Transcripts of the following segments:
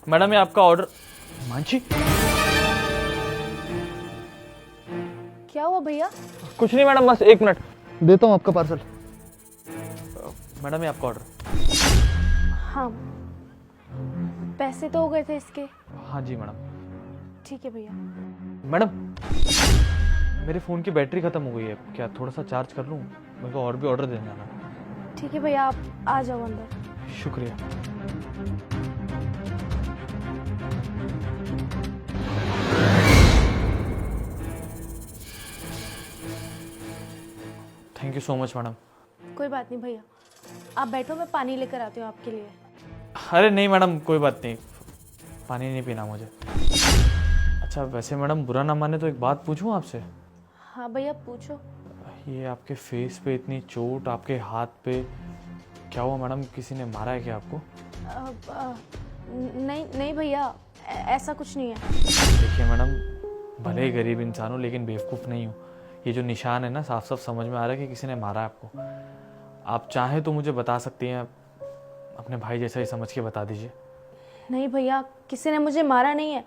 Madam ये आपका order. Manjhi, क्या हुआ भैया? कुछ नहीं मैडम, बस 1 मिनट देता हूँ आपका पार्सल। मैडम ये आपका ऑर्डर। हाँ, पैसे तो हो गए थे इसके। हाँ जी मैडम। ठीक है भैया। मैडम मेरे फ़ोन की बैटरी ख़त्म हो गई है, क्या थोड़ा सा चार्ज कर लूँ? मेरे को और भी ऑर्डर देना है। ठीक है भैया, आप आ जाओ अंदर। शुक्रिया। Thank you so much madam. कोई बात नहीं भैया, आप बैठो, मैं पानी लेकर आती हूँ आपके लिए। अरे नहीं मैडम, कोई बात नहीं, पानी नहीं पीना मुझे। अच्छा वैसे मैडम बुरा ना माने तो एक बात पूछूं आपसे? हाँ भैया पूछो। ये आपके फेस पे इतनी चोट, आपके हाथ पे, क्या हुआ मैडम? किसी ने मारा है क्या आपको? नहीं नहीं भैया, ऐसा कुछ नहीं है। देखिए मैडम, भले ही गरीब इंसान हूँ लेकिन बेवकूफ़ नहीं हूँ। ये जो निशान है ना, साफ साफ समझ में आ रहा है कि किसी ने मारा है आपको। आप चाहें तो मुझे बता सकती हैं, अपने भाई जैसा ही समझ के बता दीजिए। नहीं भैया, किसी ने मुझे मारा नहीं है।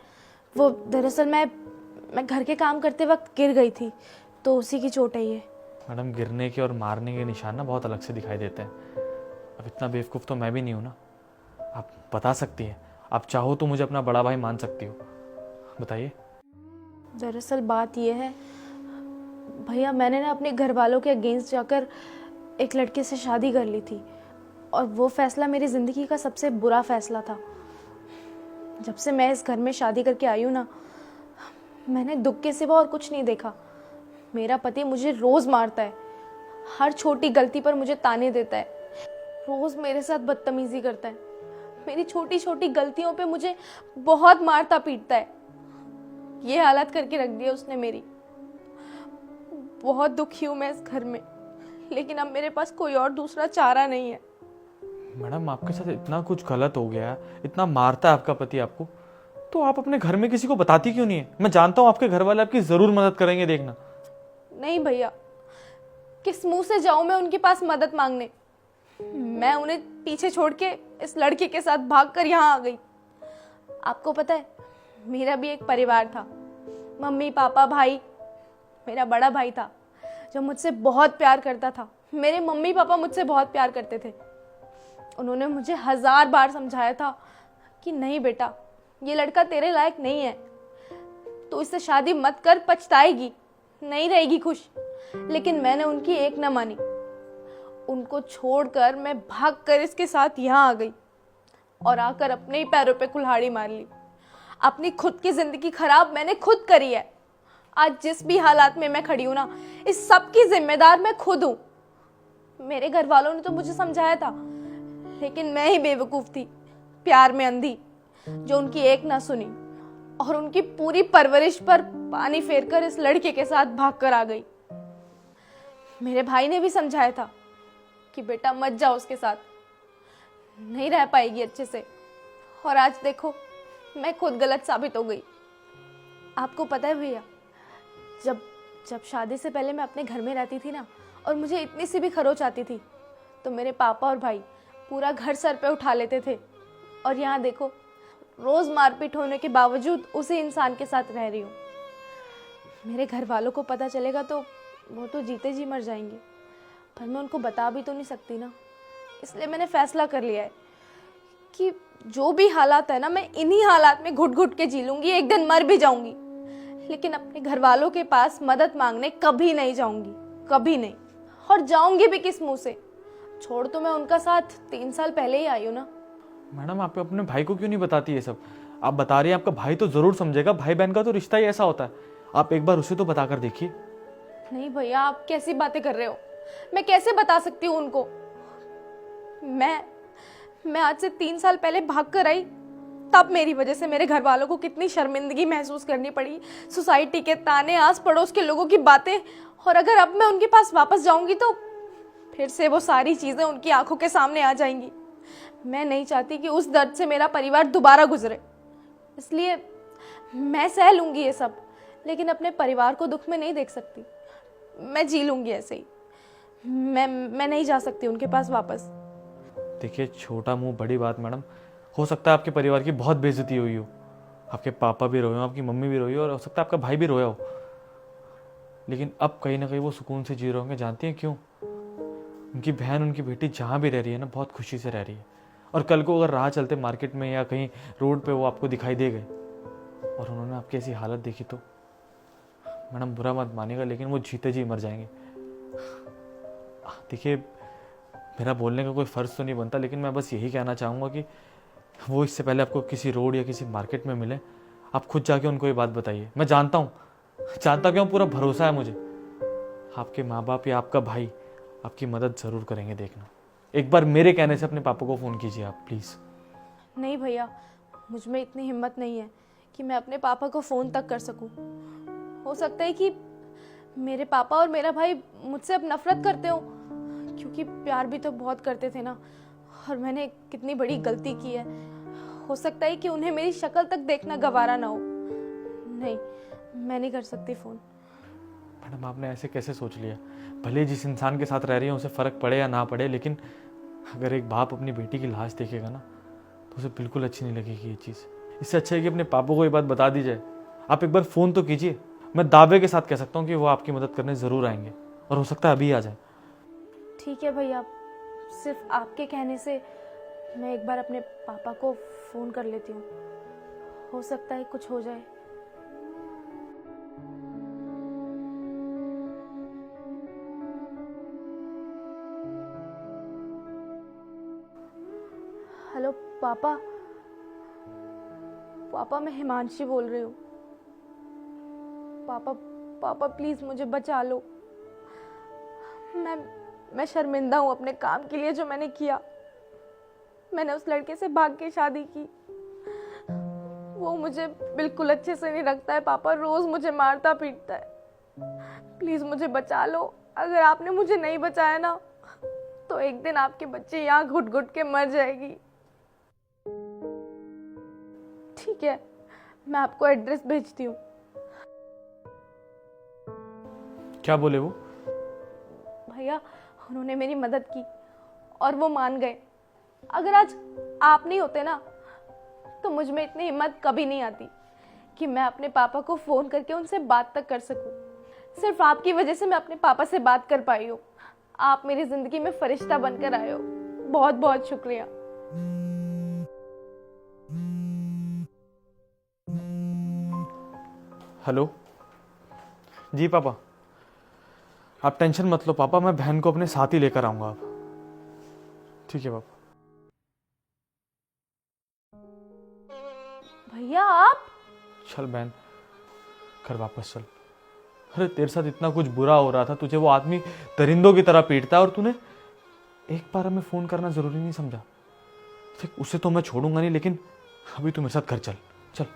वो दरअसल मैं घर के काम करते वक्त गिर गई थी, तो उसी की चोट है ये। मैडम गिरने के और मारने के निशान ना बहुत अलग से दिखाई देते हैं। अब इतना बेवकूफ़ तो मैं भी नहीं हूँ ना। आप बता सकती हैं, आप चाहो तो मुझे अपना बड़ा भाई मान सकती हो। बताइए। दरअसल बात ये है भैया, मैंने ना अपने घर वालों के अगेंस्ट जाकर एक लड़के से शादी कर ली थी, और वो फैसला मेरी ज़िंदगी का सबसे बुरा फैसला था। जब से मैं इस घर में शादी करके आई हूँ ना, मैंने दुख के सिवा और कुछ नहीं देखा। मेरा पति मुझे रोज़ मारता है, हर छोटी गलती पर मुझे ताने देता है, रोज़ मेरे साथ बदतमीज़ी करता है, मेरी छोटी छोटी गलतियों पे मुझे बहुत मारता पीटता है। ये हालत करके रख दिया उसने मेरी। बहुत दुखी हूँ मैं इस घर में, लेकिन अब मेरे पास कोई और दूसरा चारा नहीं है। मैडम आपके साथ इतना कुछ गलत हो गया, इतना मारता है आपका पति आपको, तो आप अपने घर में किसी को बताती क्यों नहीं है? मैं जानता हूँ आपके घर वाले आपकी ज़रूर मदद करेंगे, देखना। नहीं भैया, किस मुंह से जाऊं मैं उनके पास मदद मांगने? मैं उन्हें पीछे छोड़ के इस लड़के के साथ भागकर यहाँ आ गई। आपको पता है, मेरा भी एक परिवार था, मम्मी पापा भाई। मेरा बड़ा भाई था जो मुझसे बहुत प्यार करता था। मेरे मम्मी पापा मुझसे बहुत प्यार करते थे। उन्होंने मुझे 1000 बार समझाया था कि नहीं बेटा, ये लड़का तेरे लायक नहीं है, तो इससे शादी मत कर, पछताएगी, नहीं रहेगी खुश। लेकिन मैंने उनकी एक न मानी। उनको छोड़कर मैं भागकर इसके साथ यहाँ आ गई, और आकर अपने ही पैरों पे कुल्हाड़ी मार ली। अपनी खुद की जिंदगी खराब मैंने खुद करी है। आज जिस भी हालात में मैं खड़ी हूं ना, इस सब की जिम्मेदार मैं खुद हूं। मेरे घर वालों ने तो मुझे समझाया था, लेकिन मैं ही बेवकूफ थी, प्यार में अंधी, जो उनकी एक ना सुनी और उनकी पूरी परवरिश पर पानी फेरकर इस लड़के के साथ भागकर आ गई। मेरे भाई ने भी समझाया था कि बेटा मत जाओ उसके साथ, नहीं रह पाएगी अच्छे से। और आज देखो, मैं खुद गलत साबित हो गई। आपको पता है भैया, जब शादी से पहले मैं अपने घर में रहती थी ना, और मुझे इतनी सी भी खरोच आती थी, तो मेरे पापा और भाई पूरा घर सर पे उठा लेते थे। और यहाँ देखो, रोज मारपीट होने के बावजूद उसी इंसान के साथ रह रही हूँ। मेरे घर वालों को पता चलेगा तो वो तो जीते जी मर जाएंगे, पर मैं उनको बता भी तो नहीं सकती ना। इसलिए मैंने फैसला कर लिया है कि जो भी हालात है ना, मैं इन्हीं हालात में घुट घुट के जी लूंगी, एक दिन मर भी जाऊंगी, लेकिन अपने घर वालों के पास मदद मांगने कभी नहीं जाऊंगी, कभी नहीं। और जाऊंगी भी किस मुंह से? छोड़ तो मैं उनका साथ 3 साल पहले ही आई हूँ ना। मैडम आप अपने भाई को क्यों नहीं बताती ये सब? आप बता रही हैं, आपका भाई तो ज़रूर समझेगा, भाई बहन का तो रिश्ता ही ऐसा होता है। आप एक बार उसे तो बता कर देखिए। नहीं भैया, आप कैसी बातें कर रहे हो? मैं कैसे बता सकती हूँ उनको? मैं आज से 3 साल पहले भाग कर आई, तब मेरी वजह से मेरे घर वालों को कितनी शर्मिंदगी महसूस करनी पड़ी, सोसाइटी के ताने, आस पड़ोस के लोगों की बातें। और अगर अब मैं उनके पास वापस जाऊंगी तो फिर से वो सारी चीजें उनकी आंखों के सामने आ जाएंगी। मैं नहीं चाहती कि उस दर्द से मेरा परिवार दोबारा गुजरे, इसलिए मैं सह लूंगी ये सब, लेकिन अपने परिवार को दुख में नहीं देख सकती। मैं जी लूंगी ऐसे ही। मैं नहीं जा सकती उनके पास वापस। देखिए, छोटा मुंह बड़ी बात मैडम, हो सकता है आपके परिवार की बहुत बेइज्जती हुई हो, आपके पापा भी रोए हो, आपकी मम्मी भी रोई हो, और हो सकता है आपका भाई भी रोया हो, लेकिन अब कहीं ना कहीं वो सुकून से जी रहे होंगे। जानती हैं क्यों? उनकी बहन, उनकी बेटी जहाँ भी रह रही है ना, बहुत खुशी से रह रही है। और कल को अगर राह चलते मार्केट में या कहीं रोड पे वो आपको दिखाई दे गए और उन्होंने आपकी ऐसी हालत देखी तो मैडम बुरा मत मानिएगा, लेकिन वो जीते जी मर जाएंगे। देखिए, मेरा बोलने का कोई फ़र्ज तो नहीं बनता, लेकिन मैं बस यही कहना चाहूँगा कि वो इससे पहले आपको किसी रोड या किसी मार्केट में मिले, आप खुद जाके उनको ये बात बताइए। मैं जानता क्यों, पूरा भरोसा है मुझे, आपके माँ बाप या आपका भाई आपकी मदद ज़रूर करेंगे। देखना, एक बार मेरे कहने से अपने पापा को फ़ोन कीजिए आप, प्लीज़। नहीं भैया, मुझ में इतनी हिम्मत नहीं है कि मैं अपने पापा को फ़ोन तक कर सकूं। हो सकता है कि मेरे पापा और मेरा भाई मुझसे अब नफरत करते हो, क्योंकि प्यार भी तो बहुत करते थे ना, और मैंने कितनी बड़ी गलती की है। हो सकता है कि उन्हें मेरी शक्ल तक देखना गवारा ना हो। नहीं, मैं नहीं कर सकती फ़ोन। मैडम, आपने ऐसे कैसे सोच लिया? भले जिस इंसान के साथ रह रही है उसे फ़र्क पड़े या ना पड़े, लेकिन अगर एक बाप अपनी बेटी की लाश देखेगा ना, तो उसे बिल्कुल अच्छी नहीं लगेगी ये चीज़। इससे अच्छा है कि अपने पापा को ये बात बता दी जाए। आप एक बार फ़ोन तो कीजिए। मैं दावे के साथ कह सकता हूँ कि वो आपकी मदद करने ज़रूर आएंगे, और हो सकता है अभी आ जाए। ठीक है भैया, सिर्फ आपके कहने से मैं एक बार अपने पापा को फ़ोन कर लेती हूँ। हो सकता है कुछ हो जाए। हेलो पापा। पापा, मैं हिमांशी बोल रही हूँ। पापा, पापा प्लीज मुझे बचा लो। मैं शर्मिंदा हूँ अपने काम के लिए जो मैंने किया। मैंने उस लड़के से भाग के शादी की। वो मुझे बिल्कुल अच्छे से नहीं रखता है पापा, रोज मुझे मारता पीटता है। प्लीज मुझे बचा लो। अगर आपने मुझे नहीं बचाया ना, तो एक दिन आपके बच्चे यहाँ घुट घुट के मर जाएगी। ठीक है, मैं आपको एड्रेस भेजती हूँ। क्या बोले वो? भैया, उन्होंने मेरी मदद की और वो मान गए। अगर आज आप नहीं होते ना, तो मुझ में इतनी हिम्मत कभी नहीं आती कि मैं अपने पापा को फोन करके उनसे बात तक कर सकूं। सिर्फ आपकी वजह से मैं अपने पापा से बात कर पाई हूँ। आप मेरी जिंदगी में फरिश्ता बनकर आए हो। बहुत बहुत शुक्रिया। हेलो जी पापा, आप टेंशन मत लो पापा, मैं बहन को अपने साथ ही लेकर आऊंगा अब। ठीक है पापा। भैया आप? चल बहन, घर वापस चल। अरे तेरे साथ इतना कुछ बुरा हो रहा था, तुझे वो आदमी दरिंदों की तरह पीटता है, और तूने एक बार हमें फोन करना जरूरी नहीं समझा। फिर उसे तो मैं छोड़ूंगा नहीं, लेकिन अभी तू मेरे साथ घर चल। चल।